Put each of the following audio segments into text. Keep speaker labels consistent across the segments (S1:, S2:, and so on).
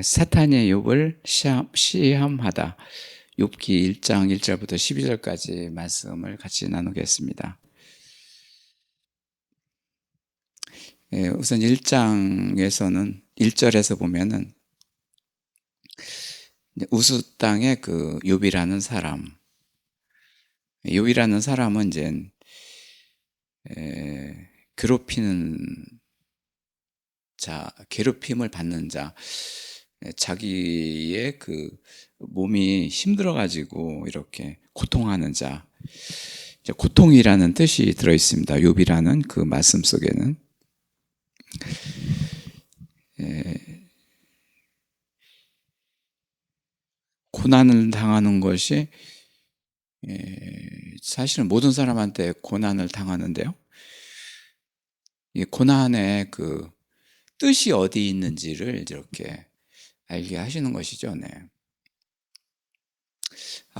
S1: 사탄이 욥을 시험하다. 욥기 1장 1절부터 12절까지 말씀을 같이 나누겠습니다. 우선 1장에서는 1절에서 보면은 우스 땅의 그 욥이라는 사람은 이제 괴롭히는 자, 괴롭힘을 받는 자, 자기의 그 몸이 힘들어 가지고 이렇게 고통하는 자, 이제 고통이라는 뜻이 들어 있습니다. 욥이라는 그 말씀 속에는 고난을 당하는 것이 사실은 모든 사람한테 고난을 당하는데요. 이 고난의 그 뜻이 어디 있는지를 이렇게 알게 하시는 것이죠. 네.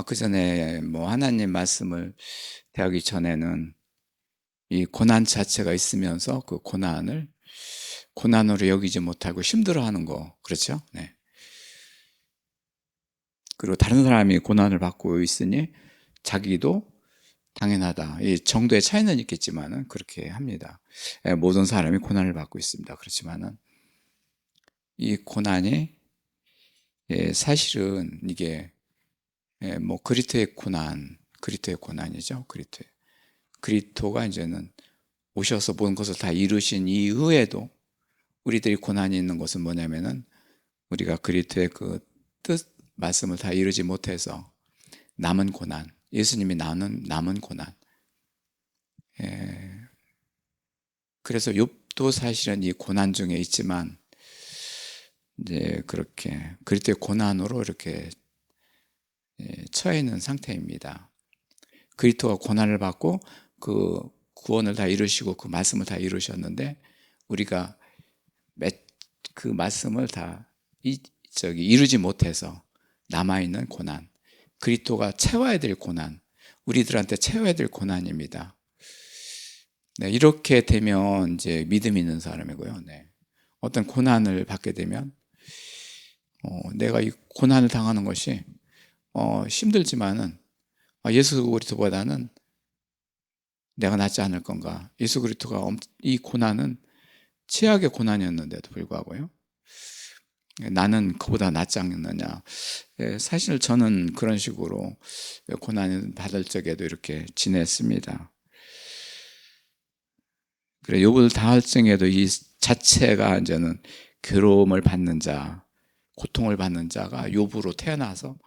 S1: 그 전에 뭐 하나님 말씀을 대하기 전에는 이 고난 자체가 있으면서 그 고난으로 여기지 못하고 힘들어하는 거, 그렇죠? 네. 그리고 다른 사람이 고난을 받고 있으니 자기도 당연하다. 이 정도의 차이는 있겠지만은 그렇게 합니다. 모든 사람이 고난을 받고 있습니다. 그렇지만은 이 고난이 사실은 이게 뭐 그리스도의 고난이죠. 그리스도가 이제는 오셔서 모든 것을 다 이루신 이후에도 우리들이 고난이 있는 것은 뭐냐면은 우리가 그리스도의 그 뜻 말씀을 다 이루지 못해서 남은 고난, 예수님이 남은 고난. 그래서 욥도 사실은 이 고난 중에 있지만 이제 그렇게 그리스도의 고난으로 이렇게 처해 있는 상태입니다. 그리스도가 고난을 받고 그 구원을 다 이루시고 그 말씀을 다 이루셨는데 우리가 그 말씀을 다 이루지 못해서 남아있는 고난, 그리스도가 채워야 될 고난, 우리들한테 채워야 될 고난입니다. 네, 이렇게 되면 이제 믿음이 있는 사람이고요. 네. 어떤 고난을 받게 되면 내가 이 고난을 당하는 것이 힘들지만은 예수 그리스도보다는 내가 낫지 않을 건가? 예수 그리스도가 이 고난은 최악의 고난이었는데도 불구하고요. 나는 그보다 낫지 않느냐. 사실 저는 그런 식으로 고난을 받을 적에도 이렇게 지냈습니다. 그래, 욥을 당할 적에도 이 자체가 이제는 괴로움을 받는 자, 고통을 받는 자가 욥으로 태어나서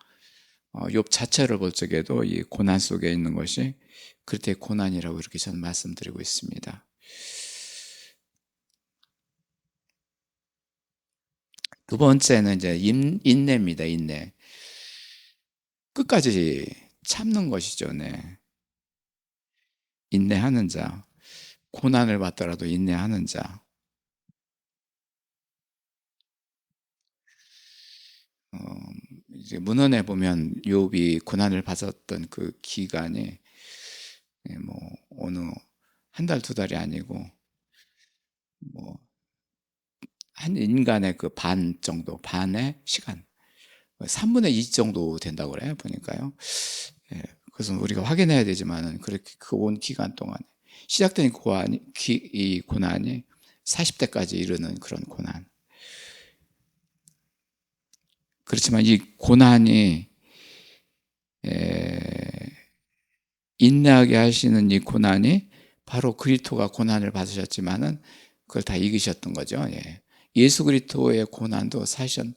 S1: 욥 자체를 볼 적에도 이 고난 속에 있는 것이 그때 고난이라고 이렇게 저는 말씀드리고 있습니다. 두 번째는 이제 인내입니다. 인내. 끝까지 참는 것이죠. 네. 인내하는 자. 고난을 받더라도 인내하는 자. 이제 문헌에 보면 욥이 고난을 받았던 그 기간이 뭐 어느 한 달, 두 달이 아니고 뭐 한 인간의 그 반 정도, 반의 시간, 3분의 2 정도 된다고 그래요, 보니까요. 그래서 우리가 확인해야 되지만은 그렇게 그 온 기간 동안 시작된 이 고난이 40대까지 이르는 그런 고난. 그렇지만 이 고난이 인내하게 하시는 이 고난이 바로 그리스도가 고난을 받으셨지만은 그걸 다 이기셨던 거죠. 예수 그리스도의 고난도 사실은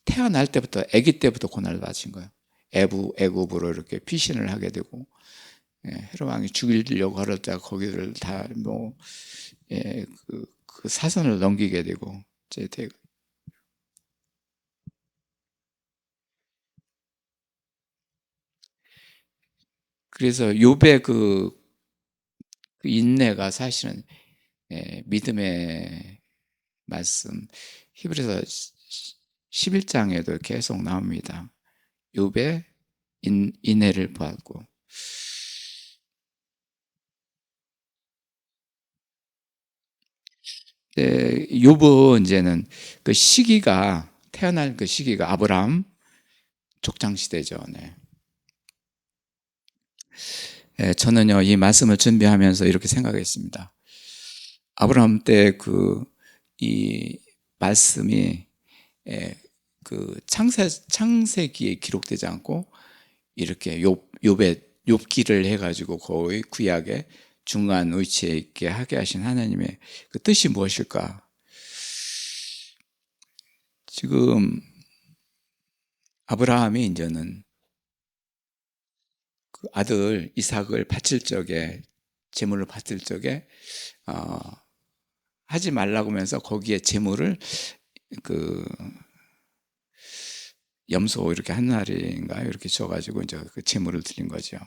S1: 태어날 때부터 아기 때부터 고난을 받으신 거예요. 애굽으로 이렇게 피신을 하게 되고 헤롯 왕이 죽이려고 하를 때 거기를 다 뭐 그 사선을 넘기게 되고 이제 그래서 욥의 그 인내가 사실은 믿음의 말씀 히브리서 11장에도 계속 나옵니다. 욥의 인내를 보았고 욥은 이제는 그 시기가 태어날 그 시기가 아브라함 족장 시대죠. 네. 예, 저는요, 이 말씀을 준비하면서 이렇게 생각했습니다. 아브라함 때 이 말씀이, 예, 창세기에 기록되지 않고, 이렇게 욥기를 해가지고 거의 구약의 중간 위치에 있게 하게 하신 하나님의 그 뜻이 무엇일까? 지금 아브라함이 이제는 그 아들 이삭을 바칠 적에, 제물을 바칠 적에 어, 하지 말라고 하면서 거기에 제물을 그 염소 이렇게 한 마리인가요? 이렇게 줘가지고 이제 그 제물을 드린 거죠.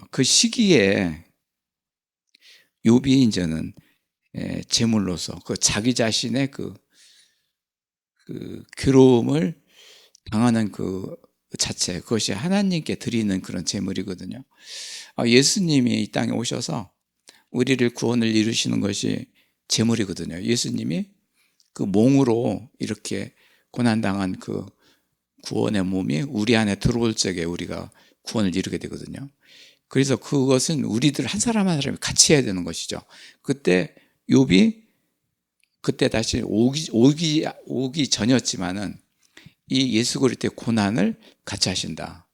S1: 그 시기에 욥이 이제는 제물로서 그 자기 자신의 그 괴로움을 당하는 그 자체, 그것이 하나님께 드리는 그런 제물이거든요. 예수님이 이 땅에 오셔서 우리를 구원을 이루시는 것이 제물이거든요. 예수님이 그 몽으로 이렇게 고난당한 그 구원의 몸이 우리 안에 들어올 적에 우리가 구원을 이루게 되거든요. 그래서 그것은 우리들 한 사람 한 사람이 같이 해야 되는 것이죠. 그때 욥이 그때 다시 오기 전이었지만은 이 예수 그리스도의 고난을 같이 하신다.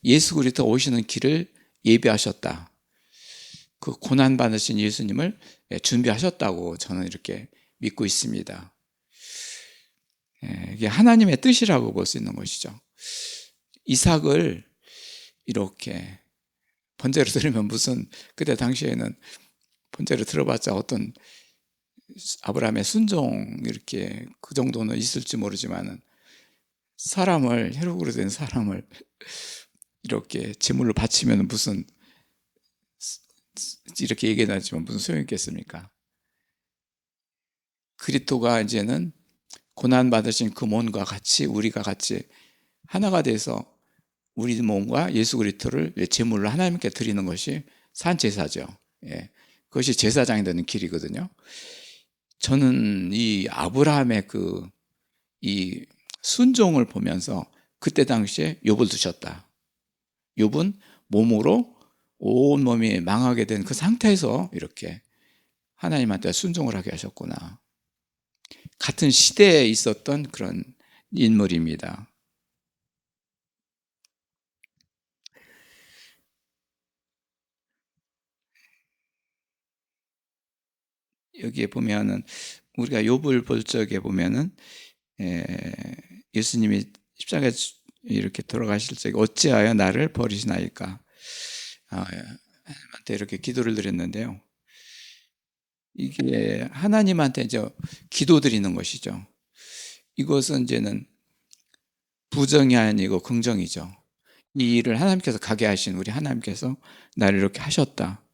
S1: 예수 그리스도 오시는 길을 예비하셨다. 그 고난 받으신 예수님을 준비하셨다고 저는 이렇게 믿고 있습니다. 이게 하나님의 뜻이라고 볼 수 있는 것이죠. 이삭을 이렇게 번제로 드리면 무슨, 그때 당시에는 번제로 들어봤자 어떤 아브라함의 순종 이렇게 그 정도는 있을지 모르지만은 사람을, 혈육으로 된 사람을 이렇게 제물로 바치면 무슨, 이렇게 얘기하지만 무슨 소용이 있겠습니까? 그리스도가 이제는 고난 받으신 그 몸과 같이 우리가 같이 하나가 돼서 우리 몸과 예수 그리스도를 제물로 하나님께 드리는 것이 산제사죠. 예. 그것이 제사장이 되는 길이거든요. 저는 이 아브라함의 이 순종을 보면서 그때 당시에 욥을 두셨다. 욥은 몸으로 온 몸이 망하게 된 그 상태에서 이렇게 하나님한테 순종을 하게 하셨구나. 같은 시대에 있었던 그런 인물입니다. 여기에 보면은 우리가 욥을 볼 적에 보면은 예수님이 십자가에 이렇게 돌아가실 적에 어찌하여 나를 버리시나이까, 하나님한테 이렇게 기도를 드렸는데요. 이게 하나님한테 이제 기도드리는 것이죠. 이것은 이제는 부정이 아니고 긍정이죠. 이 일을 하나님께서 가게 하신 우리 하나님께서 나를 이렇게 하셨다.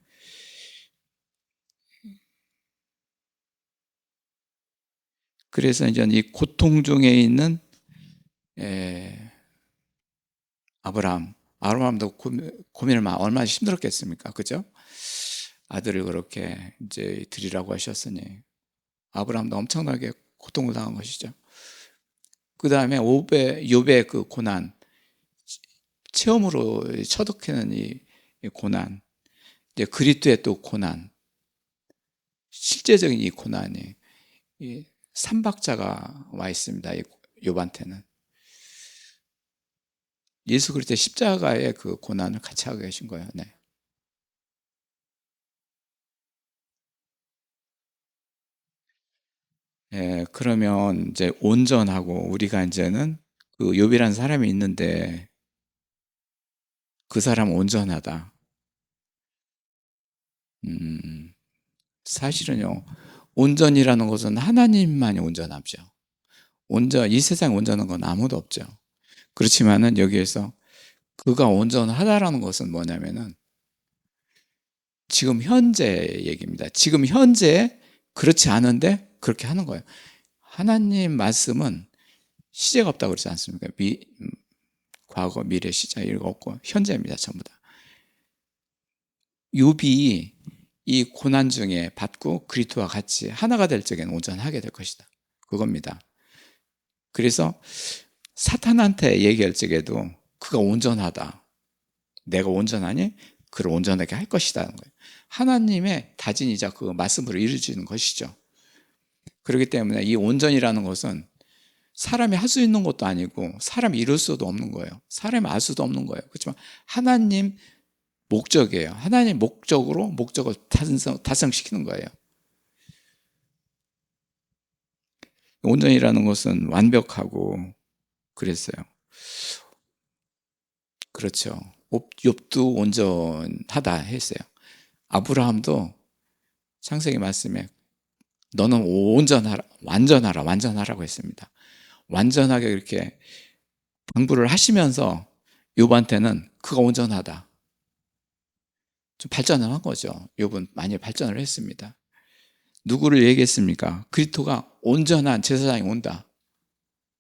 S1: 그래서 이제 이 고통 중에 있는 아브라함도 고민을 얼마나 힘들었겠습니까? 그죠? 아들을 그렇게 이제 드리라고 하셨으니 아브라함도 엄청나게 고통을 당한 것이죠. 그 다음에 욥의 그 고난, 체험으로 처독하는 이 고난, 이제 그리스도의 또 고난, 실제적인 이 고난이 이 삼박자가 와 있습니다. 이 욥한테는 예수 그리스도의 십자가의 그 고난을 같이 하고 계신 거예요. 네. 그러면 이제 온전하고 우리가 이제는 그 욥이라는 사람이 있는데 그 사람은 온전하다. 음, 사실은요, 온전이라는 것은 하나님만이 온전하죠. 이 세상에 온전한 건 아무도 없죠. 그렇지만은 여기에서 그가 온전하다라는 것은 뭐냐면은 지금 현재 얘기입니다. 지금 현재 그렇지 않은데 그렇게 하는 거예요. 하나님 말씀은 시제가 없다고 그러지 않습니까? 과거, 미래, 시제 이런 거 없고 현재입니다. 전부 다. 욥이 이 고난 중에 받고 그리스도와 같이 하나가 될 적에는 온전하게 될 것이다. 그겁니다. 그래서 사탄한테 얘기할 적에도 그가 온전하다. 내가 온전하니 그를 온전하게 할 것이다. 거예요. 하나님의 다진이자 그 말씀으로 이루어지는 것이죠. 그렇기 때문에 이 온전이라는 것은 사람이 할 수 있는 것도 아니고 사람이 이룰 수도 없는 거예요. 사람이 알 수도 없는 거예요. 그렇지만 하나님 목적이에요. 하나님 목적으로 목적을 달성시키는 거예요. 온전이라는 것은 완벽하고 그랬어요. 그렇죠. 욥도 온전하다 했어요. 아브라함도 창세기 말씀에 너는 온전하라, 완전하라, 완전하라고 했습니다. 완전하게 이렇게 당부를 하시면서 욥한테는 그가 온전하다. 좀 발전을 한 거죠. 욥은 많이 발전을 했습니다. 누구를 얘기했습니까? 그리스도가 온전한 제사장이 온다.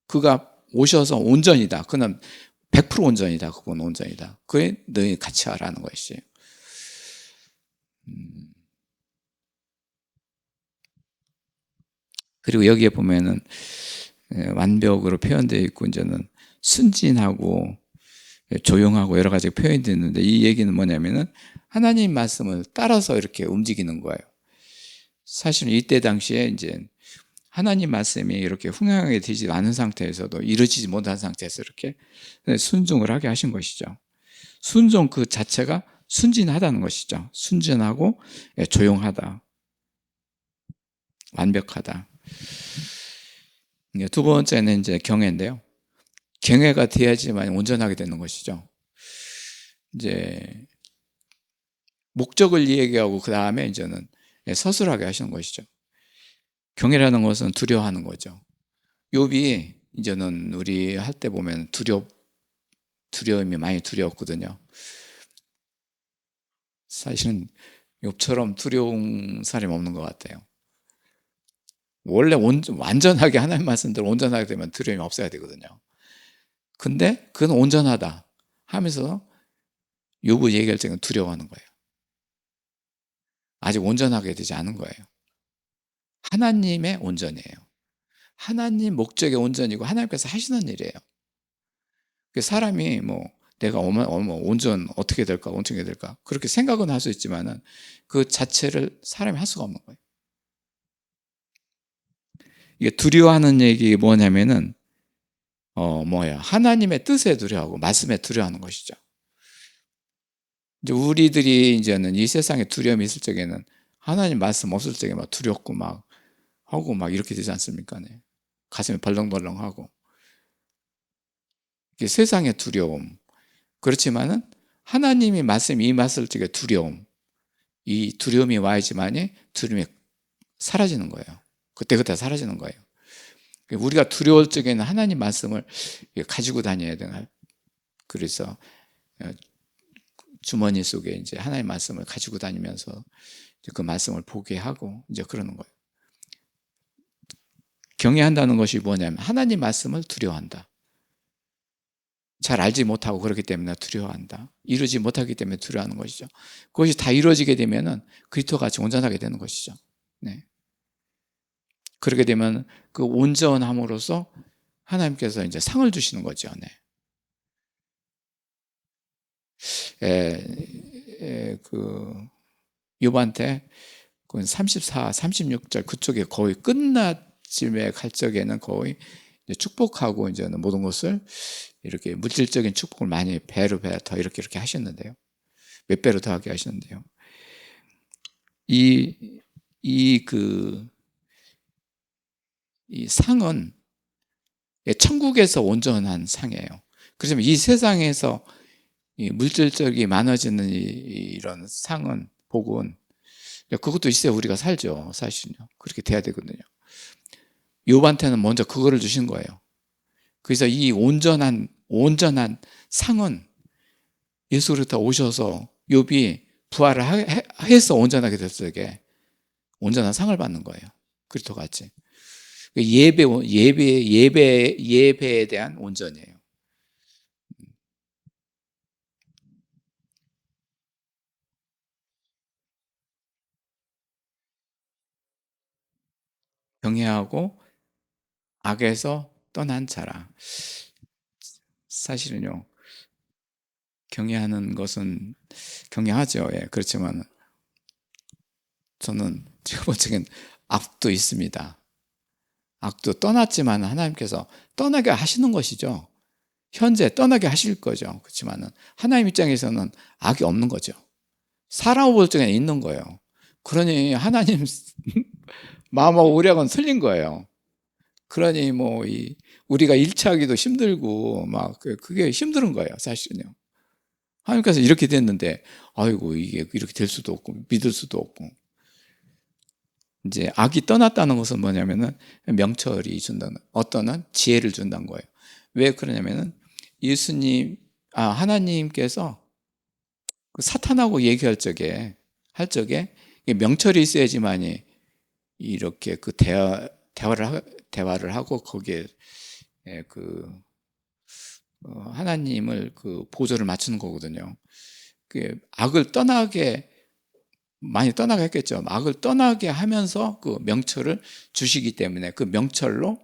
S1: 그가 오셔서 온전이다. 그는 100% 온전이다. 그건 온전이다. 그게 너희 같이 하라는 것이에요. 그리고 여기에 보면은 완벽으로 표현되어 있고 이제는 순진하고 조용하고 여러 가지 표현이 되는데 이 얘기는 뭐냐면은 하나님 말씀을 따라서 이렇게 움직이는 거예요. 사실은 이때 당시에 이제 하나님 말씀이 이렇게 흥행하게 되지 않은 상태에서도 이루어지지 못한 상태에서 이렇게 순종을 하게 하신 것이죠. 순종 그 자체가 순진하다는 것이죠. 순진하고 조용하다, 완벽하다. 두 번째는 이제 경외인데요. 경외가 돼야지만 온전하게 되는 것이죠. 이제 목적을 얘기하고 그 다음에 이제는 서술하게 하시는 것이죠. 경외라는 것은 두려워하는 거죠. 욥이 이제는 우리 할 때 보면 두려움이 많이 두려웠거든요. 사실은 욥처럼 두려운 사람이 없는 것 같아요. 원래 완전하게 하나님 말씀대로 온전하게 되면 두려움이 없어야 되거든요. 근데 그건 온전하다 하면서 욥을 얘기할 때는 두려워하는 거예요. 아직 온전하게 되지 않은 거예요. 하나님의 온전이에요. 하나님 목적의 온전이고 하나님께서 하시는 일이에요. 사람이 뭐 내가 온전 어떻게 될까 온전하게 될까 그렇게 생각은 할 수 있지만은 그 자체를 사람이 할 수가 없는 거예요. 이게 두려워하는 얘기 뭐냐면은 하나님의 뜻에 두려워하고 말씀에 두려워하는 것이죠. 이제 우리들이 이제는 이 세상에 두려움이 있을 적에는 하나님 말씀 없을 적에 막 두렵고 막 하고 막 이렇게 되지 않습니까? 네. 가슴이 벌렁벌렁하고 이게 세상의 두려움. 그렇지만은 하나님이 말씀 임했을 적에 두려움. 이 두려움이 와야지만이 두려움이 사라지는 거예요. 그때 사라지는 거예요. 우리가 두려울 적에는 하나님 말씀을 가지고 다녀야 되나. 그래서 주머니 속에 이제 하나님 말씀을 가지고 다니면서 그 말씀을 보게 하고 이제 그러는 거예요. 경외한다는 것이 뭐냐면 하나님 말씀을 두려워한다. 잘 알지 못하고 그렇기 때문에 두려워한다. 이루지 못하기 때문에 두려워하는 것이죠. 그것이 다 이루어지게 되면은 그리스도와 같이 온전하게 되는 것이죠. 네. 그렇게 되면 그 온전함으로써 하나님께서 이제 상을 주시는 거죠. 네. 그 욥한테 그 34, 36절 그쪽에 거의 끝나쯤에 갈 적에는 거의 이제 축복하고 이제는 모든 것을 이렇게 물질적인 축복을 많이 배로 더 이렇게 하셨는데요. 몇 배로 더 하게 하셨는데요. 이 상은 천국에서 온전한 상이에요. 그렇지만 이 세상에서 이 물질적이 많아지는 이런 상은, 복은 그것도 있어야 우리가 살죠. 사실은요. 그렇게 돼야 되거든요. 욥한테는 먼저 그거를 주신 거예요. 그래서 이 온전한 상은 예수 그리스도 오셔서 욥이 부활을 해서 온전하게 됐을 때 온전한 상을 받는 거예요. 그리스도 같이. 예배에 대한 온전이에요. 경외하고 악에서 떠난 자라. 사실은요, 경외하는 것은 경외하죠. 예, 그렇지만 저는 제가 볼 적엔 악도 있습니다. 악도 떠났지만 하나님께서 떠나게 하시는 것이죠. 현재 떠나게 하실 거죠. 그렇지만 하나님 입장에서는 악이 없는 거죠. 살아볼 적에 있는 거예요. 그러니 하나님 마음하고 우리하고는 틀린 거예요. 그러니 뭐 우리가 일치하기도 힘들고 막 그게 힘든 거예요, 사실은요. 하나님께서 이렇게 됐는데 아이고 이게 이렇게 될 수도 없고 믿을 수도 없고. 이제 악이 떠났다는 것은 뭐냐면은 명철이 준다는, 어떤은 지혜를 준다는 거예요. 왜 그러냐면은 하나님께서 그 사탄하고 얘기할 적에 명철이 있어야지만이 이렇게 그 대화를 하고 거기에 하나님을 그 보조를 맞추는 거거든요. 그 악을 많이 떠나게 했겠죠. 악을 떠나게 하면서 그 명철을 주시기 때문에 그 명철로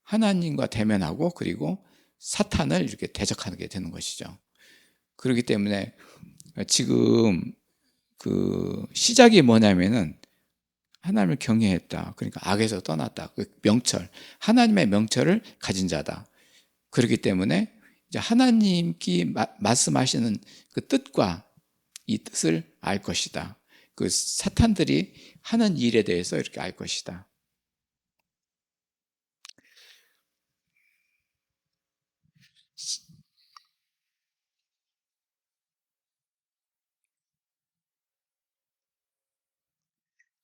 S1: 하나님과 대면하고 그리고 사탄을 이렇게 대적하게 되는 것이죠. 그렇기 때문에 지금 그 시작이 뭐냐면은 하나님을 경외했다. 그러니까 악에서 떠났다. 그 명철, 하나님의 명철을 가진 자다. 그렇기 때문에 이제 하나님께 말씀하시는 그 뜻과 이 뜻을 알 것이다. 그 사탄들이 하는 일에 대해서 이렇게 알 것이다.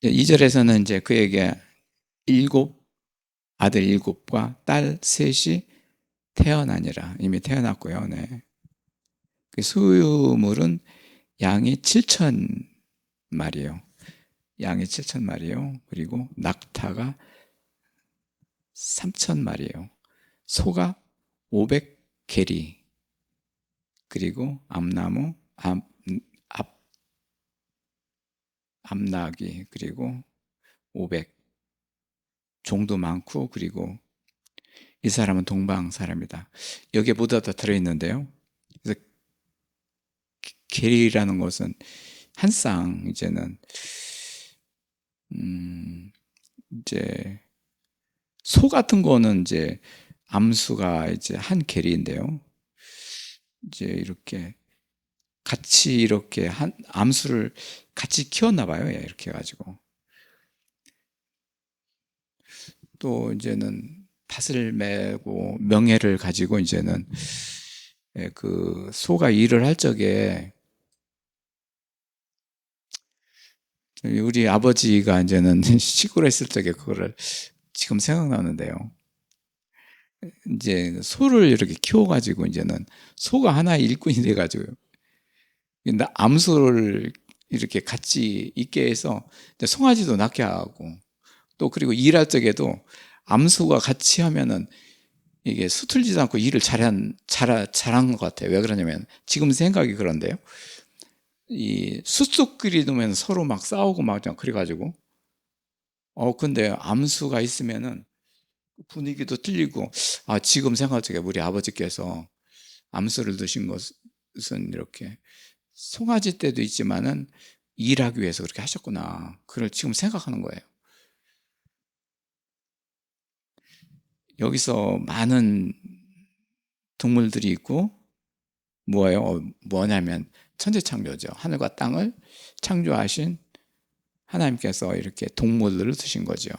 S1: 이제 2절에서는 이제 그에게 아들 7과 딸 3이 태어나니라. 이미 태어났고요. 네. 그 소유물은 양이 7,000마리요. 양이 7,000마리요. 그리고 낙타가 3,000마리요. 소가 500계리. 그리고 암나기 그리고 500. 종도 많고 그리고 이 사람은 동방 사람이다. 여기에 모두 다 들어있는데요. 그래서 계리라는 것은 한 쌍 이제는 이제 소 같은 거는 이제 암수가 이제 한 계리인데요. 이제 이렇게 같이 이렇게 한 암수를 같이 키웠나 봐요. 예, 이렇게 해가지고 또 이제는 팥을 메고 명예를 가지고 이제는 그 소가 일을 할 적에 우리 아버지가 이제는 시골에 있을 적에 그거를 지금 생각나는데요. 이제 소를 이렇게 키워가지고 이제는 소가 하나의 일꾼이 돼가지고 암소를 이렇게 같이 있게 해서 송아지도 낳게 하고 또 그리고 일할 적에도 암소가 같이 하면은 이게 수틀지도 않고 일을 잘한 것 같아요. 왜 그러냐면 지금 생각이 그런데요. 이 숫속끼리 놓으면 서로 막 싸우고 막 그래가지고 근데 암수가 있으면은 분위기도 틀리고 지금 생각하기에 우리 아버지께서 암수를 두신 것은 이렇게 송아지 때도 있지만은 일하기 위해서 그렇게 하셨구나. 그걸 지금 생각하는 거예요. 여기서 많은 동물들이 있고 뭐냐면 천지창조죠. 하늘과 땅을 창조하신 하나님께서 이렇게 동물들을 두신 거죠.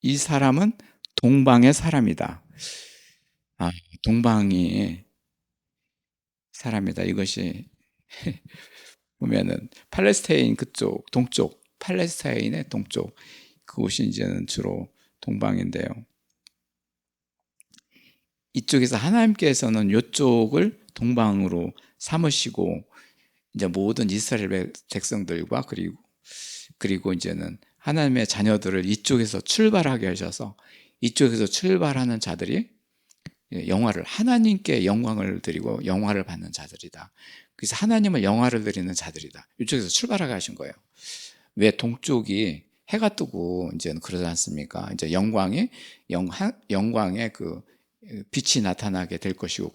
S1: 이 사람은 동방의 사람이다. 동방이 사람이다. 이것이 보면은 팔레스타인 그쪽 동쪽, 팔레스타인의 동쪽 그곳이 이제는 주로 동방인데요. 이쪽에서 하나님께서는 이쪽을 동방으로 삼으시고 이제 모든 이스라엘 백성들과 그리고 이제는 하나님의 자녀들을 이쪽에서 출발하게 하셔서 이쪽에서 출발하는 자들이 하나님께 영광을 드리고 영화를 받는 자들이다. 그래서 하나님을 영화를 드리는 자들이다. 이쪽에서 출발하게 하신 거예요. 왜 동쪽이 해가 뜨고 이제 그러지 않습니까? 이제 영광의 그 빛이 나타나게 될 것이고,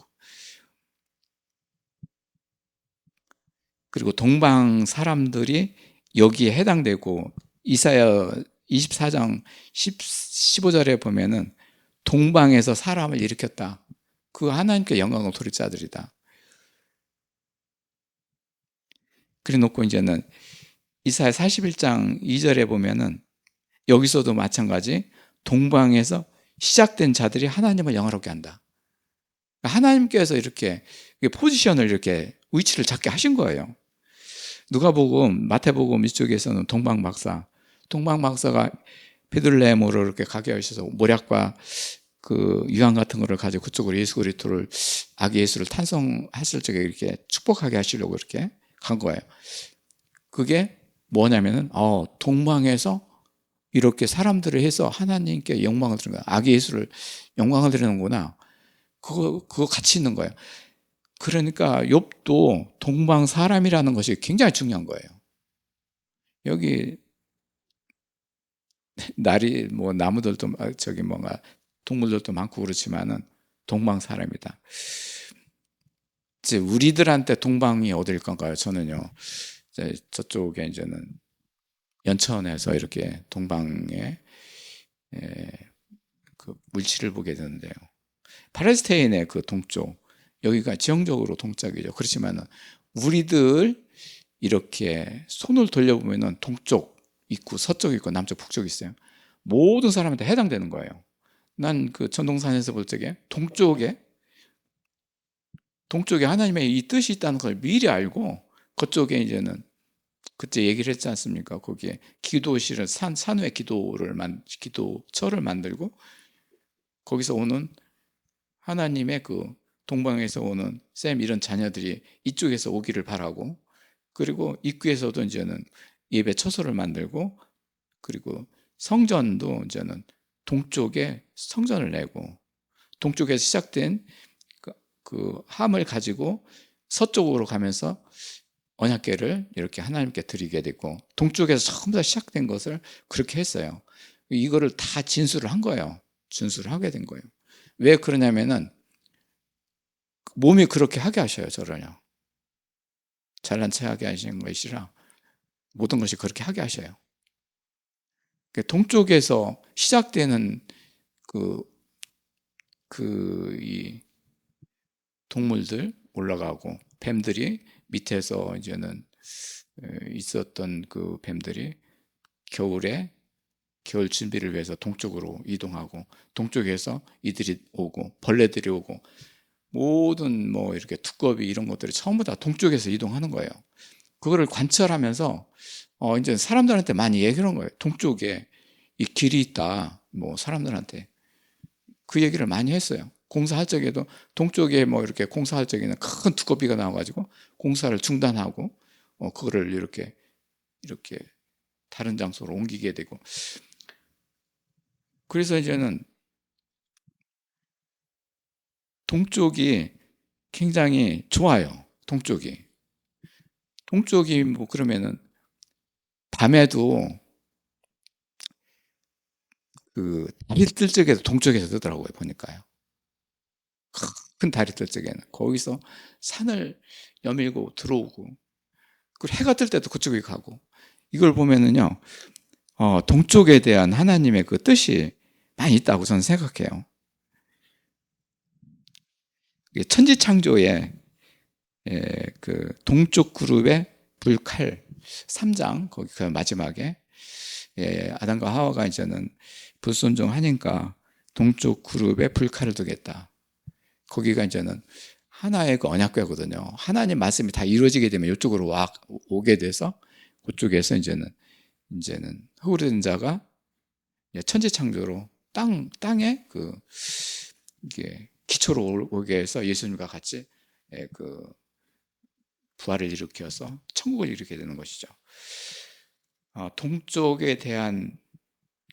S1: 그리고 동방 사람들이 여기에 해당되고, 이사야 24장 15절에 보면은 동방에서 사람을 일으켰다. 그 하나님께 영광을 돌릴 자들이다. 그래 놓고 이제는 이사야 41장 2절에 보면은 여기서도 마찬가지 동방에서 시작된 자들이 하나님을 영화롭게 한다. 하나님께서 이렇게 포지션을 이렇게 위치를 잡게 하신 거예요. 누가복음, 마태복음 이쪽에서는 동방박사가 베들레헴으로 이렇게 가게 하셔서 모략과 그 유황 같은 거를 가지고 그쪽으로 예수 그리스도를 아기 예수를 탄성하실 적에 이렇게 축복하게 하시려고 이렇게 간 거예요. 그게 뭐냐면은 동방에서 이렇게 사람들을 해서 하나님께 영광을 드리는 거야. 아기 예수를 영광을 드리는구나. 그거 같이 있는 거예요. 그러니까 욥도 동방 사람이라는 것이 굉장히 중요한 거예요. 여기 날이 뭐 나무들도 저기 뭔가 동물들도 많고 그렇지만은 동방 사람이다. 이제 우리들한테 동방이 어딜 건가요? 저는요. 이제 저쪽에 이제는 연천에서 이렇게 동방에 그 물질을 보게 되는데요. 팔레스타인의 그 동쪽, 여기가 지형적으로 동쪽이죠. 그렇지만은 우리들 이렇게 손을 돌려보면은 동쪽 있고 서쪽 있고 남쪽 북쪽 있어요. 모든 사람한테 해당되는 거예요. 난 그 전동산에서 볼 적에 동쪽에 하나님의 이 뜻이 있다는 걸 미리 알고 그쪽에 이제는 그때 얘기를 했지 않습니까? 거기에 기도실을 산후의 기도처를 만들고 거기서 오는 하나님의 그 동방에서 오는 샘 이런 자녀들이 이쪽에서 오기를 바라고, 그리고 입구에서도 이제는 예배 처소를 만들고, 그리고 성전도 이제는 동쪽에 성전을 내고, 동쪽에서 시작된 그 함을 가지고 서쪽으로 가면서 언약궤를 이렇게 하나님께 드리게 됐고, 동쪽에서 처음부터 시작된 것을 그렇게 했어요. 이거를 다 진술을 한 거예요. 진술을 하게 된 거예요. 왜 그러냐면은 몸이 그렇게 하게 하셔요. 저를요. 잘난 체 하게 하시는 것이라 모든 것이 그렇게 하게 하셔요. 동쪽에서 시작되는 이 동물들 올라가고, 뱀들이 밑에서 이제는 있었던 그 뱀들이 겨울 준비를 위해서 동쪽으로 이동하고, 동쪽에서 이들이 오고 벌레들이 오고 모든 뭐 이렇게 두꺼비 이런 것들이 전부 다 동쪽에서 이동하는 거예요. 그거를 관찰하면서 이제 사람들한테 많이 얘기를 한 거예요. 동쪽에 이 길이 있다. 뭐 사람들한테 그 얘기를 많이 했어요. 공사할 적에도 동쪽에 뭐 이렇게 공사할 적에는 큰 두꺼비가 나와가지고 공사를 중단하고 그거를 이렇게 다른 장소로 옮기게 되고, 그래서 이제는 동쪽이 굉장히 좋아요. 동쪽이 뭐 그러면은 밤에도 그 달이 뜰 적에도 동쪽에서 뜨더라고요. 보니까요. 큰 달이 뜰 적에는 거기서 산을 여밀고 들어오고, 그리고 해가 뜰 때도 그쪽에 가고, 이걸 보면은요, 동쪽에 대한 하나님의 그 뜻이 많이 있다고 저는 생각해요. 천지창조의 그 동쪽 그룹의 불칼 3장 거기 그 마지막에 아담과 하와가 이제는 불순종하니까 동쪽 그룹에 불칼을 두겠다. 거기가 이제는 하나의 그 언약궤거든요. 하나님 말씀이 다 이루어지게 되면 이쪽으로 오게 돼서 그쪽에서 이제는 흑우된 자가 천지창조로 땅에 이게 기초로 오게 해서 예수님과 같이 그 부활을 일으켜서 천국을 일으키게 되는 것이죠. 동쪽에 대한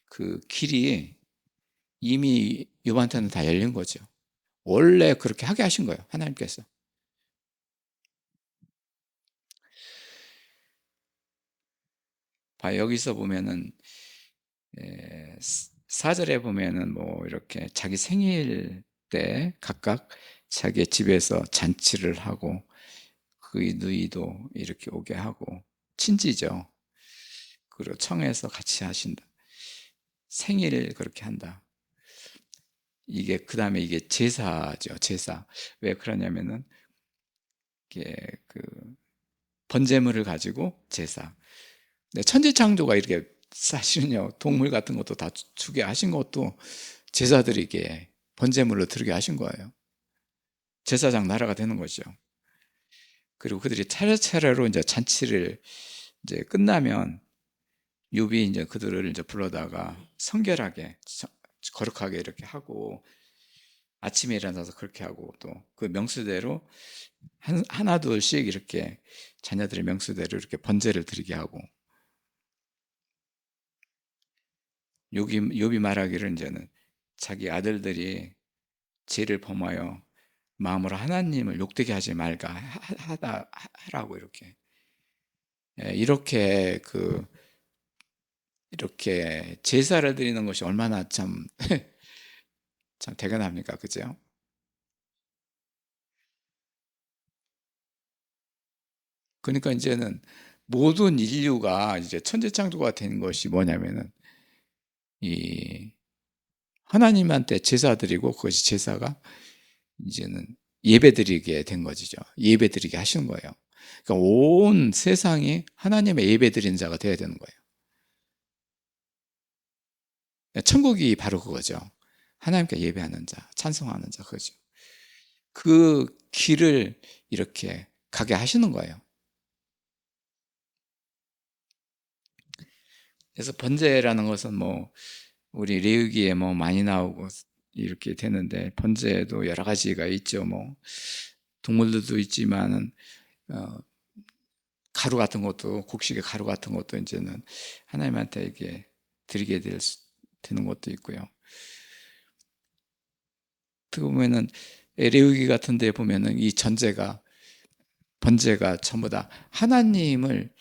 S1: 그 길이 이미 욥한테는 다 열린 거죠. 원래 그렇게 하게 하신 거예요. 하나님께서. 여기서 보면은 4절에 보면은 뭐 이렇게 자기 생일 때 각각 자기 집에서 잔치를 하고 그의 누이도 이렇게 오게 하고 친지죠. 그리고 청해서 같이 하신다. 생일 그렇게 한다. 이게 그다음에 이게 제사죠. 제사. 왜 그러냐면은 이게 그 번제물을 가지고 제사. 근데 천지창조가 이렇게 사실은요 동물 같은 것도 다 주게 하신 것도 제사드리게 번제물로 드리게 하신 거예요. 제사장 나라가 되는 거죠. 그리고 그들이 차례차례로 이제 잔치를 이제 끝나면 욥이 이제 그들을 이제 불러다가 성결하게 거룩하게 이렇게 하고 아침에 일어나서 그렇게 하고 또 그 명수대로 하나 둘씩 이렇게 자녀들의 명수대로 이렇게 번제를 드리게 하고 욥이 말하기를 이제는 자기 아들들이 죄를 범하여 마음으로 하나님을 욕되게 하지 말까 하라고 이렇게 이렇게 이렇게 제사를 드리는 것이 얼마나 참 참 대견합니까, 그죠? 그러니까 이제는 모든 인류가 이제 천지창조가 된 것이 뭐냐면은 이 하나님한테 제사 드리고 그것이 제사가 이제는 예배드리게 된 거죠. 예배드리게 하시는 거예요. 그러니까 온 세상이 하나님의 예배드리는 자가 되어야 되는 거예요. 천국이 바로 그거죠. 하나님께 예배하는 자, 찬송하는 자, 그거죠. 그 길을 이렇게 가게 하시는 거예요. 그래서 번제라는 것은 뭐 우리 레위기에 뭐 많이 나오고 이렇게 되는데 번제도 여러 가지가 있죠. 뭐 동물들도 있지만은 가루 같은 것도 곡식의 가루 같은 것도 이제는 하나님한테 이게 드리게 되는 것도 있고요. 어떻게 보면은 레위기 같은 데 보면은 이 번제가 전부 다 하나님을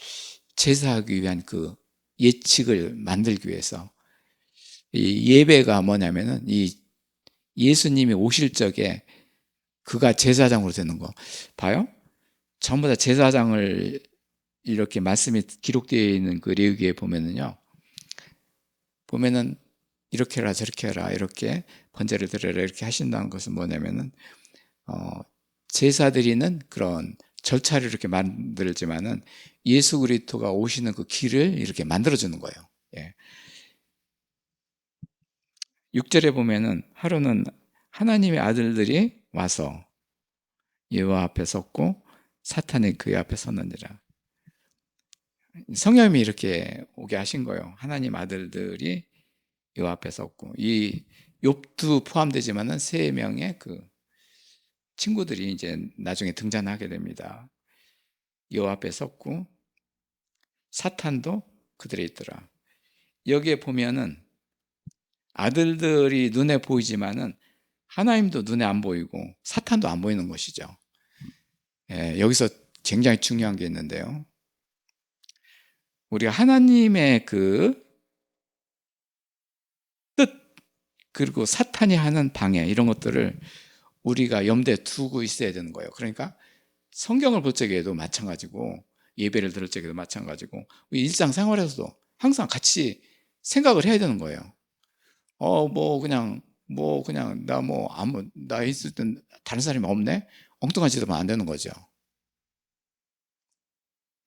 S1: 제사하기 위한 그 예측을 만들기 위해서 이 예배가 뭐냐면은 이 예수님이 오실 적에 그가 제사장으로 되는 거 봐요. 전부 다 제사장을 이렇게 말씀이 기록되어 있는 그 레위기에 보면은 이렇게 해라 저렇게 해라 이렇게 번제를 드려라 이렇게 하신다는 것은 뭐냐면은 제사 드리는 그런 절차를 이렇게 만들지만은 예수 그리스도가 오시는 그 길을 이렇게 만들어 주는 거예요. 예. 6절에 보면은 하루는 하나님의 아들들이 와서 여호와 앞에 섰고 사탄이 그의 앞에 섰느니라. 성령님이 이렇게 오게 하신 거예요. 하나님 아들들이 여호와 앞에 섰고 이 욥도 포함되지만은 세 명의 그 친구들이 이제 나중에 등장하게 됩니다. 여호와 앞에 섰고 사탄도 그들에 있더라. 여기에 보면은 아들들이 눈에 보이지만은 하나님도 눈에 안 보이고 사탄도 안 보이는 것이죠. 여기서 굉장히 중요한 게 있는데요. 우리가 하나님의 그 뜻, 그리고 사탄이 하는 방해, 이런 것들을 우리가 염두에 두고 있어야 되는 거예요. 그러니까 성경을 볼 적에도 마찬가지고, 예배를 들을 적에도 마찬가지고, 일상생활에서도 항상 같이 생각을 해야 되는 거예요. 나 있을 땐 다른 사람이 없네? 엉뚱한 짓 하면 안 되는 거죠.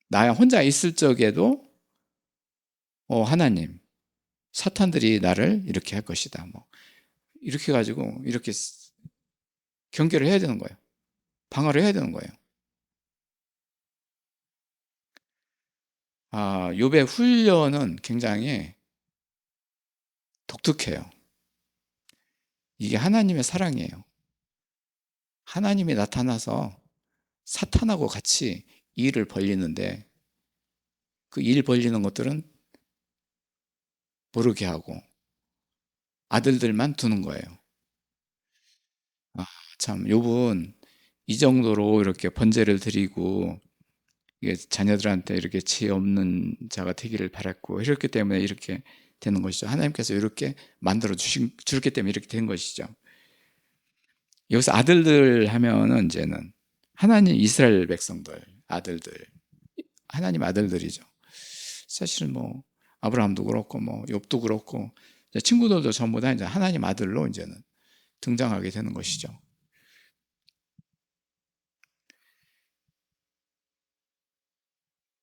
S1: 나 혼자 있을 적에도, 하나님, 사탄들이 나를 이렇게 할 것이다. 뭐, 이렇게 가지고, 이렇게 경계를 해야 되는 거예요. 방어를 해야 되는 거예요. 욥의 훈련은 굉장히 독특해요. 이게 하나님의 사랑이에요. 하나님이 나타나서 사탄하고 같이 일을 벌리는데 그 일 벌리는 것들은 모르게 하고 아들들만 두는 거예요. 참 욥은 이 정도로 이렇게 번제를 드리고 이게 자녀들한테 이렇게 지혜 없는 자가 되기를 바랐고, 이렇기 때문에 이렇게 되는 것이죠. 하나님께서 이렇게 만들어 주셨기 때문에 이렇게 된 것이죠. 여기서 아들들 하면은 이제는 하나님 이스라엘 백성들, 아들들, 하나님 아들들이죠. 사실은 뭐 아브라함도 그렇고 뭐 욥도 그렇고 친구들도 전부 다 이제 하나님 아들로 이제는 등장하게 되는 것이죠.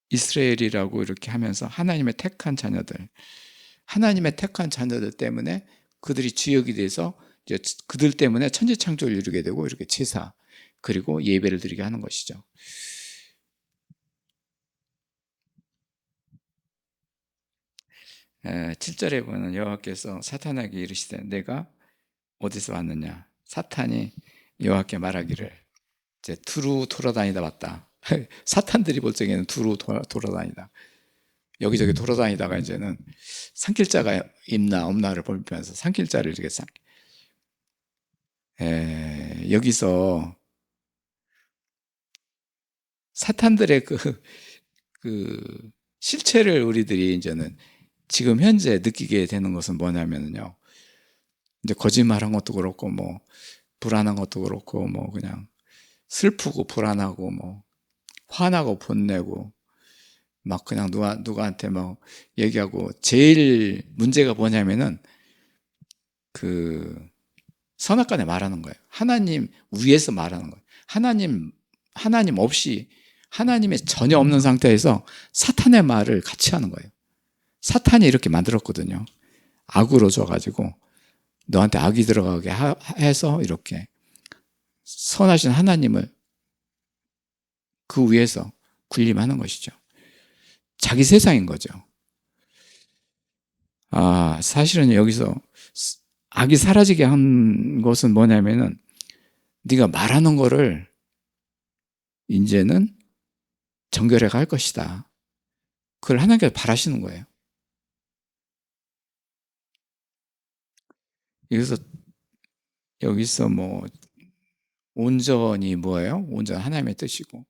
S1: 이스라엘이라고 이렇게 하면서 하나님의 택한 자녀들 때문에 그들이 주역이 돼서 이제 그들 때문에 천지창조를 이루게 되고 이렇게 제사 그리고 예배를 드리게 하는 것이죠. 7절에 보면 여호와께서 사탄에게 이르시되 내가 어디서 왔느냐. 사탄이 여호와께 말하기를 이제 두루 돌아다니다 왔다. 사탄들이 볼 적에는 두루 돌아다니다. 여기저기 돌아다니다가 이제는 산길자가 있나 없나를 보면서 산길자를 이렇게 여기서 사탄들의 그 실체를 우리들이 이제는 지금 현재 느끼게 되는 것은 뭐냐면요. 이제 거짓말한 것도 그렇고 뭐 불안한 것도 그렇고 뭐 그냥 슬프고 불안하고 뭐 화나고 분내고 막 그냥 누구한테 막 얘기하고 제일 문제가 뭐냐면은 그 선악간에 말하는 거예요. 하나님 위에서 말하는 거예요. 하나님 없이 하나님의 전혀 없는 상태에서 사탄의 말을 같이 하는 거예요. 사탄이 이렇게 만들었거든요. 악으로 줘가지고 너한테 악이 들어가게 해서 이렇게 선하신 하나님을 그 위에서 군림하는 것이죠. 자기 세상인 거죠. 사실은 여기서 악이 사라지게 한 것은 뭐냐면은 네가 말하는 거를 이제는 정결해 갈 것이다. 그걸 하나님께서 바라시는 거예요. 여기서 뭐 온전이 뭐예요? 온전 하나님의 뜻이고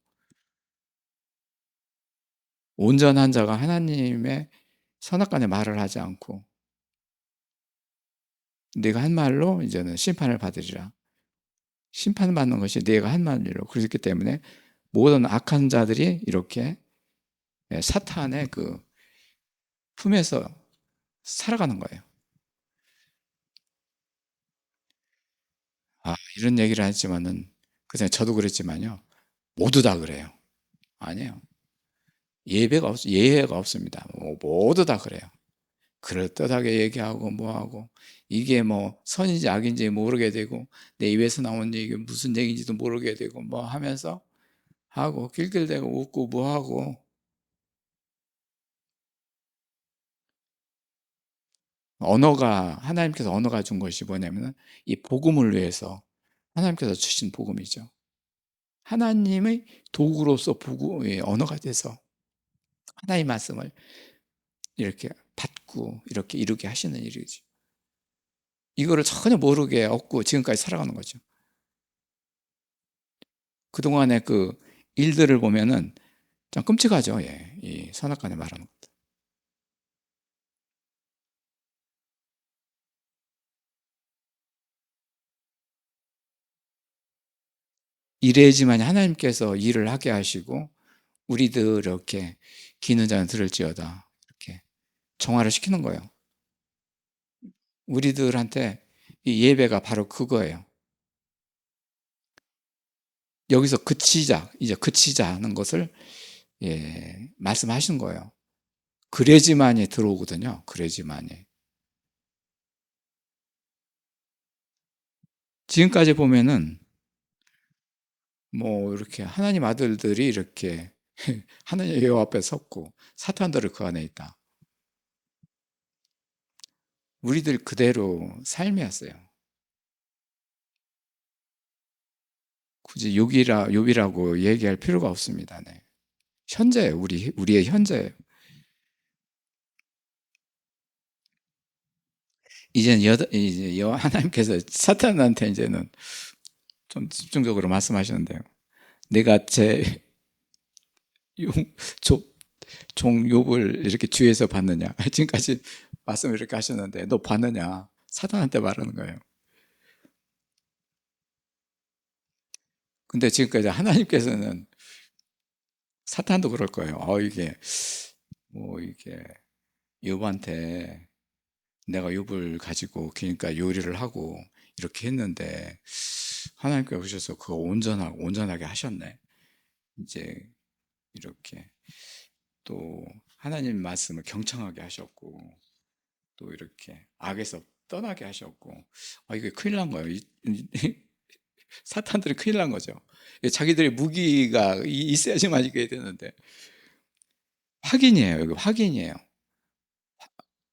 S1: 온전한 자가 하나님의 선악간에 말을 하지 않고 네가 한 말로 이제는 심판을 받으리라. 심판받는 것이 네가 한 말로 그렇기 때문에 모든 악한 자들이 이렇게 사탄의 그 품에서 살아가는 거예요. 이런 얘기를 하지만은 그전에 저도 그랬지만요. 모두 다 그래요. 아니에요. 예외가 없습니다. 모두 다 그래요. 그럴듯하게 얘기하고 뭐하고 이게 뭐 선인지 악인지 모르게 되고 내 입에서 나온 얘기 무슨 얘기인지도 모르게 되고 뭐 하면서 하고 낄낄대고 웃고 뭐하고 하나님께서 언어가 준 것이 뭐냐면은 이 복음을 위해서 하나님께서 주신 복음이죠. 하나님의 도구로서 복음의 언어가 돼서 하나님의 말씀을 이렇게 받고 이렇게 이루게 하시는 일이지. 이거를 전혀 모르게 얻고 지금까지 살아가는 거죠. 그동안의 그 일들을 보면은 참 끔찍하죠. 예. 이 선악간에 말하는 것. 이래야지만 하나님께서 일을 하게 하시고 우리들 이렇게 기는 자는 들을지어다 이렇게 정화를 시키는 거예요. 우리들한테 이 예배가 바로 그거예요. 여기서 이제 그치자 하는 것을 말씀하시는 거예요. 그래지만이 들어오거든요. 그래지만이. 지금까지 보면은 뭐 이렇게 하나님 아들들이 이렇게 하나님 여호와 앞에 섰고 사탄들을 그 안에 있다. 우리들 그대로 삶이었어요. 굳이 욕이라고 얘기할 필요가 없습니다. 네. 현재 우리의 현재 이제 하나님께서 사탄한테 이제는 좀 집중적으로 말씀하시는데요. 내가 종 욥을 이렇게 뒤에서 봤느냐? 지금까지 말씀을 이렇게 하셨는데 너 봤느냐? 사탄한테 말하는 거예요. 근데 지금까지 하나님께서는 사탄도 그럴 거예요. 이게 이게 욥한테 내가 욥을 가지고 그러니까 요리를 하고 이렇게 했는데 하나님께서 오셔서 그거 온전하게 하셨네. 이제 이렇게 또 하나님 말씀을 경청하게 하셨고 또 이렇게 악에서 떠나게 하셨고 이게 큰일 난 거예요. 사탄들이 큰일 난 거죠. 자기들의 무기가 있어야지만 이게 되는데 확인이에요. 이거 확인이에요.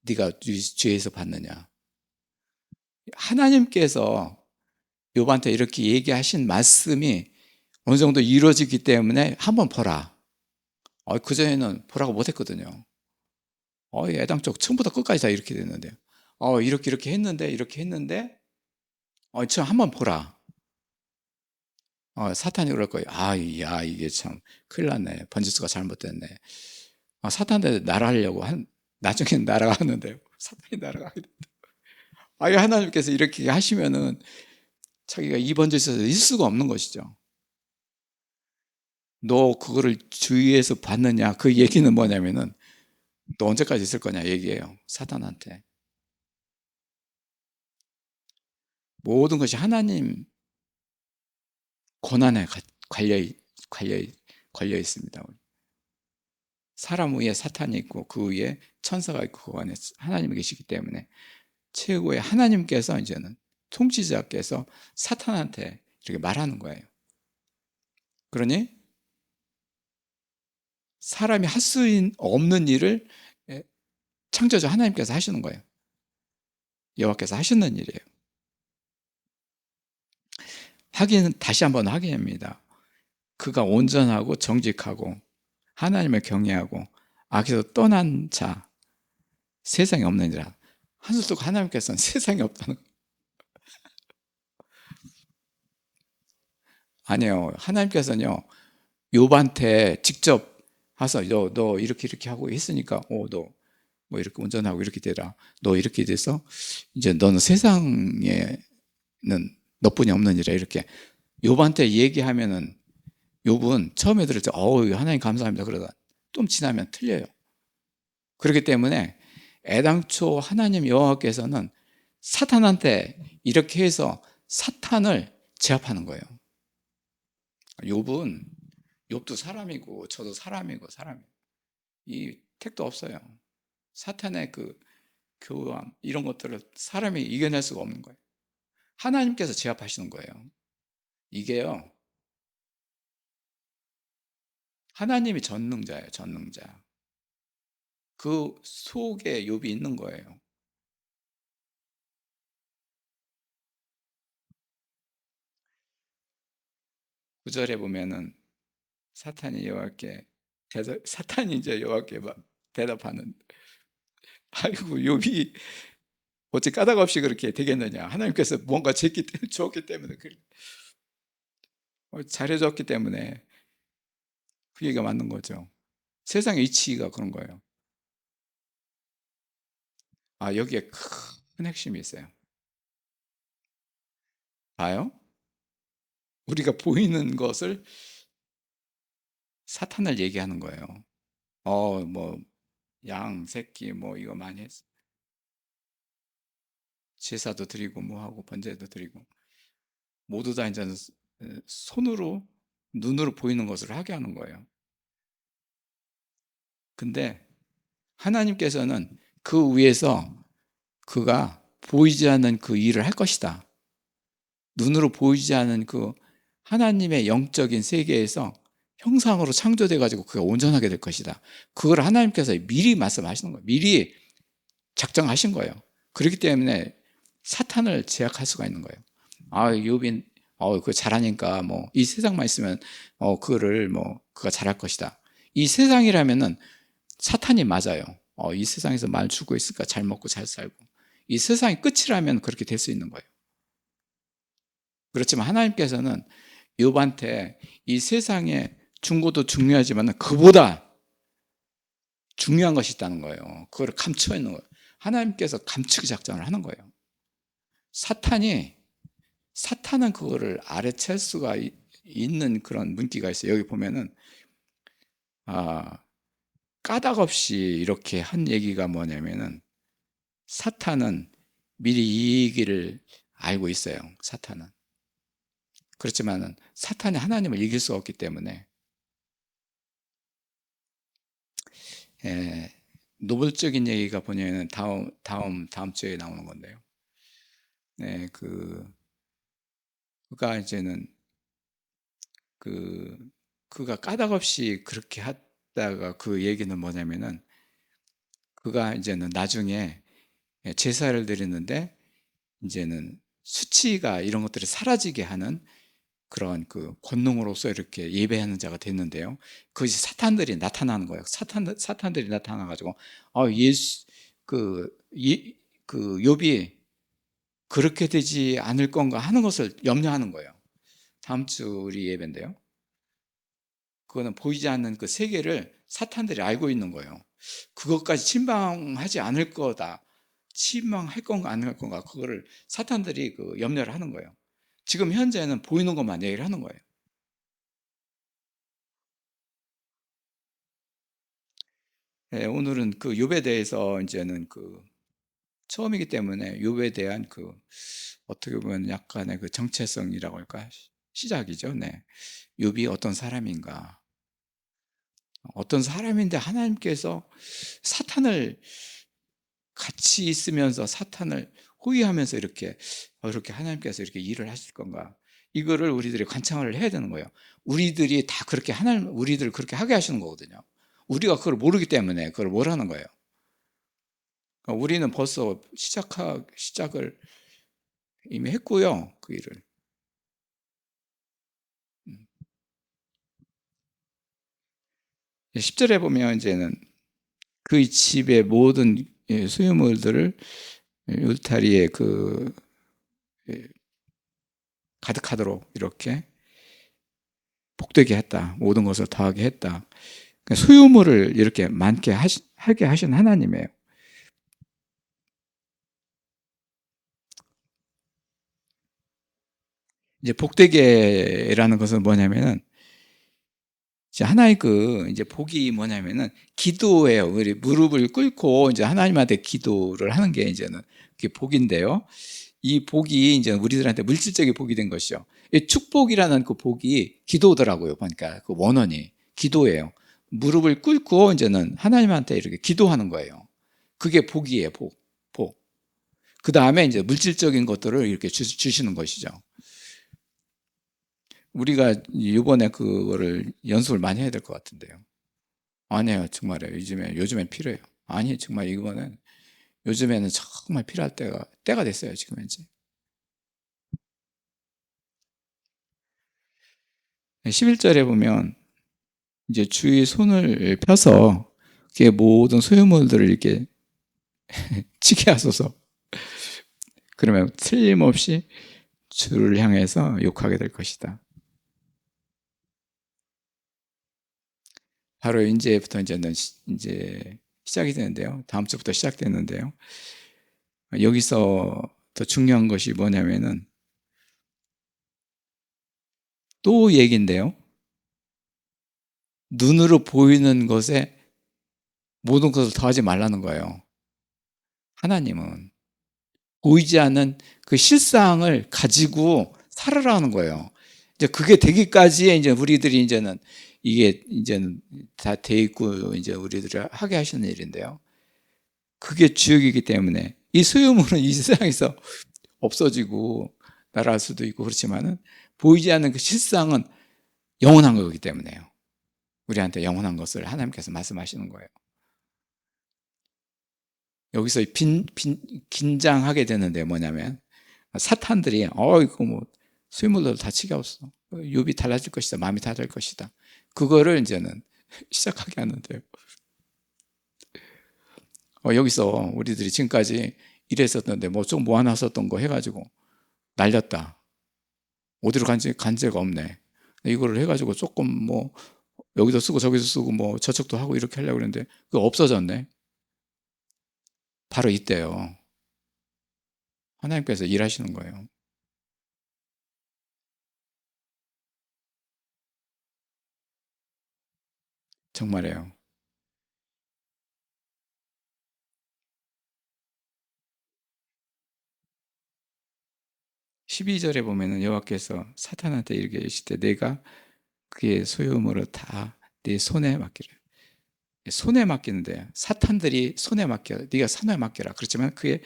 S1: 네가 죄에서 봤느냐? 하나님께서 욥한테 이렇게 얘기하신 말씀이 어느 정도 이루어지기 때문에 한번 보라. 그전에는 보라고 못했거든요. 애당초 처음부터 끝까지 다 이렇게 됐는데요. 이렇게 했는데 저 한번 보라. 사탄이 그럴 거예요. 야, 이게 참 큰일 났네. 번지수가 잘못됐네. 사탄한테 날아가려고 나중엔 날아가는데요. 사탄이 날아가게 된다. 하나님께서 이렇게 하시면은 자기가 이 번지수에서 있을 수가 없는 것이죠. 너 그거를 주위에서 봤느냐? 그 얘기는 뭐냐면은 너 언제까지 있을 거냐 얘기예요. 사탄한테. 모든 것이 하나님 권한에 걸려 있습니다. 사람 위에 사탄이 있고 그 위에 천사가 있고 그 안에 하나님이 계시기 때문에 최고의 하나님께서 이제는 통치자께서 사탄한테 이렇게 말하는 거예요. 그러니 사람이 할 수 없는 일을 창조주 하나님께서 하시는 거예요. 여호와께서 하시는 일이에요. 다시 한번 확인합니다. 그가 온전하고 정직하고 하나님을 경외하고 악에서 떠난 자, 세상에 없는 자라. 한술 뜨고 하나님께서는 세상에 없다는 거예요. 아니에요. 하나님께서는요, 욥한테 직접 와서 너 이렇게 하고 했으니까 너 뭐 이렇게 운전하고 이렇게 되라. 너 이렇게 돼서 이제 너는 세상에는 너뿐이 없느니라. 이렇게 욥한테 얘기하면은 욥은 처음에 들을 때 하나님 감사합니다. 그러다 좀 지나면 틀려요. 그렇기 때문에 애당초 하나님 여호와께서는 사탄한테 이렇게 해서 사탄을 제압하는 거예요. 욥도 사람이고 저도 사람이고 이 택도 없어요. 사탄의 그 교함 이런 것들을 사람이 이겨낼 수가 없는 거예요. 하나님께서 제압하시는 거예요. 이게요. 하나님이 전능자예요. 전능자. 그 속에 욥이 있는 거예요. 9절에 보면은 사탄이 이제 여호와께 대답하는 아이고 욥이 어찌 까닭 없이 그렇게 되겠느냐. 하나님께서 뭔가 줬기 때문에 잘해줬기 때문에 그 얘기가 맞는 거죠. 세상의 이치가 그런 거예요. 여기에 큰 핵심이 있어요. 봐요. 우리가 보이는 것을 사탄을 얘기하는 거예요. 뭐 양, 새끼 뭐 이거 많이 했어. 제사도 드리고 뭐 하고 번제도 드리고 모두 다 이제 눈으로 보이는 것을 하게 하는 거예요. 근데 하나님께서는 그 위에서 그가 보이지 않는 그 일을 할 것이다. 눈으로 보이지 않는 그 하나님의 영적인 세계에서 형상으로 창조돼 가지고 그가 온전하게 될 것이다. 그걸 하나님께서 미리 말씀하시는 거예요. 미리 작정하신 거예요. 그렇기 때문에 사탄을 제약할 수가 있는 거예요. 욥이 그거 잘하니까 뭐 이 세상만 있으면 그거를 그가 잘할 것이다. 이 세상이라면은 사탄이 맞아요. 이 세상에서 말 주고 있으니까 잘 먹고 잘 살고 이 세상이 끝이라면 그렇게 될 수 있는 거예요. 그렇지만 하나님께서는 욥한테 이 세상에 중고도 중요하지만 그보다 중요한 것이 있다는 거예요. 그걸 감추어 있는 거예요. 하나님께서 감추기 작전을 하는 거예요. 사탄은 그거를 알아챌 수가 있는 그런 문기가 있어요. 여기 보면은 까닭 없이 이렇게 한 얘기가 뭐냐면은 사탄은 미리 이 얘기를 알고 있어요. 사탄은. 그렇지만은 사탄이 하나님을 이길 수가 없기 때문에 노골적인 얘기가 뭐냐면 다음 주에 나오는 건데요. 네, 그가 이제는 그가 까닭 없이 그렇게 했다가 그 얘기는 뭐냐면은 그가 이제는 나중에 제사를 드리는데 이제는 수치가 이런 것들이 사라지게 하는 그런 그 권능으로서 이렇게 예배하는 자가 됐는데요. 그것이 사탄들이 나타나는 거예요. 사탄들이 나타나가지고 예수 그 욥이 그렇게 되지 않을 건가 하는 것을 염려하는 거예요. 다음 주 우리 예배인데요. 그거는 보이지 않는 그 세계를 사탄들이 알고 있는 거예요. 그것까지 침방하지 않을 거다. 침방할 건가 안 할 건가 그거를 사탄들이 염려를 하는 거예요. 지금 현재는 보이는 것만 얘기를 하는 거예요. 오늘은 그 욥에 대해서 이제는 처음이기 때문에 욥에 대한 어떻게 보면 약간의 정체성이라고 할까 시작이죠. 네. 욥이 어떤 사람인가? 어떤 사람인데 하나님께서 사탄을 같이 있으면서 사탄을 호위하면서 이렇게 하나님께서 이렇게 일을 하실 건가? 이거를 우리들이 관찰을 해야 되는 거예요. 우리들이 다 그렇게 우리들을 그렇게 하게 하시는 거거든요. 우리가 그걸 모르기 때문에 그걸 뭐라는 거예요. 그러니까 우리는 벌써 시작을 이미 했고요. 그 일을. 10절에 보면 이제는 그 집의 모든 소유물들을 울타리에 가득하도록 이렇게 복되게 했다. 모든 것을 더하게 했다. 그러니까 소유물을 이렇게 많게 하게 하신 하나님이에요. 이제 복되게라는 것은 뭐냐면은 이제 하나의 이제 복이 뭐냐면은 기도예요. 우리 무릎을 꿇고 이제 하나님한테 기도를 하는 게 이제는 그게 복인데요. 이 복이 이제 우리들한테 물질적인 복이 된 것이죠. 이 축복이라는 그 복이 기도더라고요. 그러니까 그 원언이 기도예요. 무릎을 꿇고 이제는 하나님한테 이렇게 기도하는 거예요. 그게 복이에요. 복. 그 다음에 이제 물질적인 것들을 이렇게 주시는 것이죠. 우리가 이번에 그거를 연습을 많이 해야 될 것 같은데요. 아니에요, 정말요. 요즘엔 필요해요. 아니, 정말 이거는 요즘에는 정말 필요할 때가 됐어요, 지금 현재. 11절에 보면 이제 주의 손을 펴서 그 모든 소유물들을 이렇게 치게 하소서. 그러면 틀림없이 주를 향해서 욕하게 될 것이다. 바로 이제부터 이제 시작이 되는데요. 다음 주부터 시작되는데요. 여기서 더 중요한 것이 뭐냐면은 또 얘기인데요. 눈으로 보이는 것에 모든 것을 더하지 말라는 거예요. 하나님은 보이지 않는 그 실상을 가지고 살아라는 거예요. 이제 그게 되기까지에 이제 우리들이 이제는 이게 이제는 다 돼 있고 이제 우리들이 하게 하시는 일인데요. 그게 주역이기 때문에 이 소유물은 이 세상에서 없어지고 날아갈 수도 있고 그렇지만은 보이지 않는 그 실상은 영원한 거기 때문에요. 우리한테 영원한 것을 하나님께서 말씀하시는 거예요. 여기서 긴장하게 되는데 뭐냐면 사탄들이 이거 뭐 소유물들 다 치게 없어. 욥이 달라질 것이다. 마음이 달라질 것이다. 그거를 이제는 시작하게 하는데요. 여기서 우리들이 지금까지 이랬었는데 뭐 좀 모아놨었던 거 해가지고 날렸다. 어디로 간 데가 없네. 이거를 해가지고 조금 뭐 여기도 쓰고 저기도 쓰고 뭐 저쪽도 하고 이렇게 하려고 그랬는데 그거 없어졌네. 바로 이때요. 하나님께서 일하시는 거예요. 정말이에요. 12절에 보면은 여호와께서 사탄한테 이르게 이르시되 내가 그의 소유물을 다 네 손에 맡기라. 손에 맡기는데 사탄들이 손에 맡겨. 네가 손에 맡겨라. 그렇지만 그의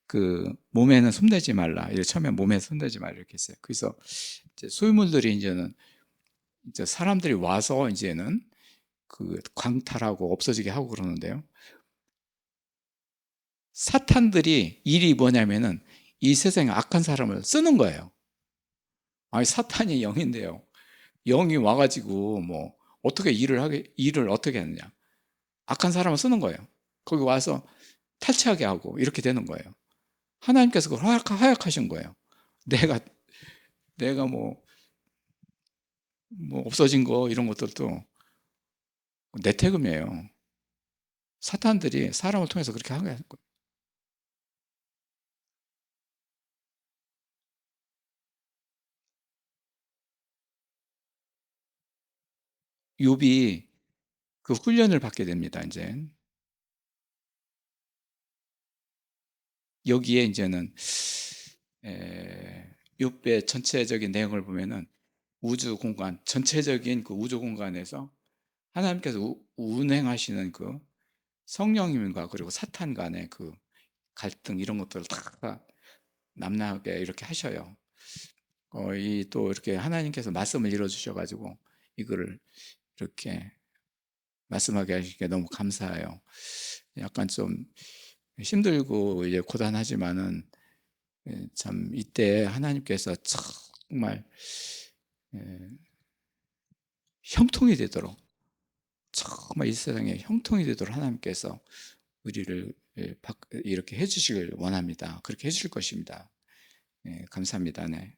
S1: 그 몸에는 손대지 말라. 이렇게 처음에 몸에 손대지 말라 이렇게 했어요. 그래서 이제 소유물들이 이제는 이제 사람들이 와서 이제는 그 광탈하고 없어지게 하고 그러는데요. 사탄들이 일이 뭐냐면은 이 세상에 악한 사람을 쓰는 거예요. 아니 사탄이 영인데요. 영이 와가지고 뭐 어떻게 일을 어떻게 하느냐? 악한 사람을 쓰는 거예요. 거기 와서 탈취하게 하고 이렇게 되는 거예요. 하나님께서 그걸 허약하신 거예요. 내가 내가 뭐 없어진 거 이런 것들도 내 태금이에요. 사탄들이 사람을 통해서 그렇게 하게 하는 거예요. 욥이 그 훈련을 받게 됩니다. 이제 여기에 이제는 욥의 전체적인 내용을 보면은 우주 공간 전체적인 그 우주 공간에서 하나님께서 운행하시는 그 성령님과 그리고 사탄 간의 그 갈등 이런 것들을 다 남나게 이렇게 하셔요. 이 또 이렇게 하나님께서 말씀을 이뤄 주셔 가지고 이거를 이렇게 말씀하게 하시니까 너무 감사해요. 약간 좀 힘들고 이제 고단하지만은 참 이때 하나님께서 정말 형통이 되도록 정말 이 세상에 형통이 되도록 하나님께서 우리를 이렇게 해 주시길 원합니다. 그렇게 해 주실 것입니다. 감사합니다. 네.